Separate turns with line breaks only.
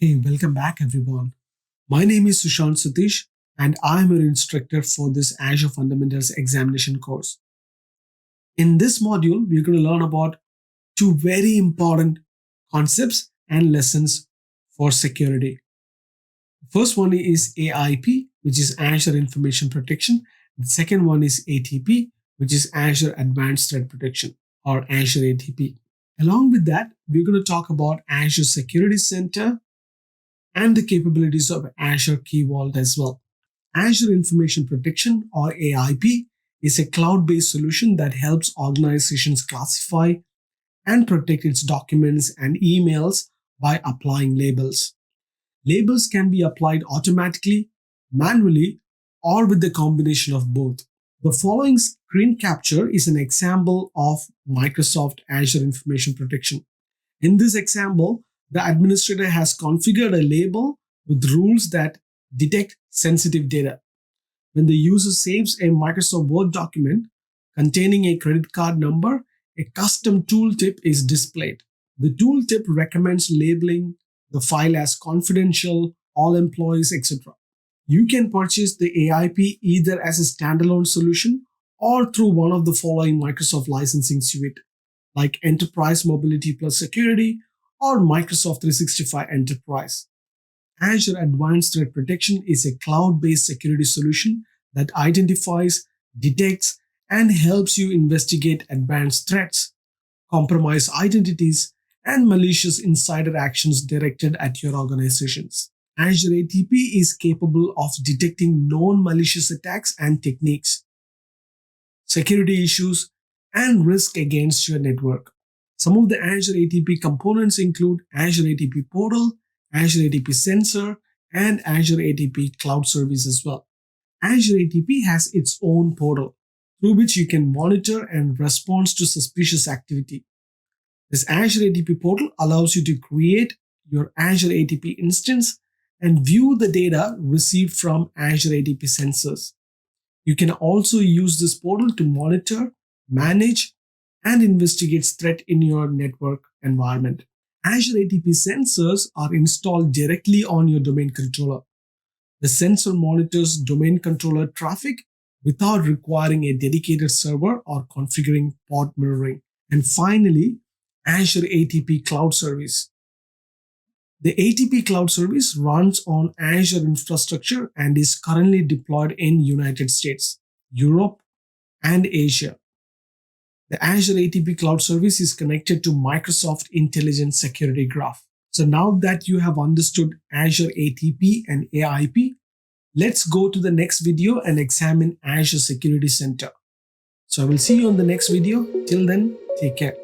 Hey, welcome back everyone. My name is Sushant Satish and I'm your instructor for this Azure Fundamentals examination course. In this module, we're going to learn about two very important concepts and lessons for security. The first one is AIP, which is Azure Information Protection. The second one is ATP, which is Azure Advanced Threat Protection or Azure ATP. Along with that, we're going to talk about Azure Security Center and the capabilities of Azure Key Vault as well. Azure Information Protection or AIP is a cloud-based solution that helps organizations classify and protect its documents and emails by applying labels. Labels can be applied automatically, manually, or with the combination of both. The following screen capture is an example of Microsoft Azure Information Protection. In this example, the administrator has configured a label with rules that detect sensitive data. When the user saves a Microsoft Word document containing a credit card number, a custom tooltip is displayed. The tooltip recommends labeling the file as confidential, all employees, etc. You can purchase the AIP either as a standalone solution or through one of the following Microsoft licensing suite, like Enterprise Mobility Plus Security or Microsoft 365 Enterprise. Azure Advanced Threat Protection is a cloud-based security solution that identifies, detects, and helps you investigate advanced threats, compromised identities, and malicious insider actions directed at your organizations. Azure ATP is capable of detecting known malicious attacks and techniques, security issues, and risk against your network. Some of the Azure ATP components include Azure ATP Portal, Azure ATP Sensor, and Azure ATP Cloud Service as well. Azure ATP has its own portal through which you can monitor and respond to suspicious activity. This Azure ATP portal allows you to create your Azure ATP instance and view the data received from Azure ATP sensors. You can also use this portal to monitor, manage, and investigate threat in your network environment. Azure ATP sensors are installed directly on your domain controller. The sensor monitors domain controller traffic without requiring a dedicated server or configuring port mirroring. And finally, Azure ATP Cloud Service. The ATP Cloud Service runs on Azure infrastructure and is currently deployed in United States, Europe, and Asia. The Azure ATP Cloud Service is connected to Microsoft Intelligent Security Graph. So now that you have understood Azure ATP and AIP, let's go to the next video and examine Azure Security Center. So I will see you on the next video. Till then, take care.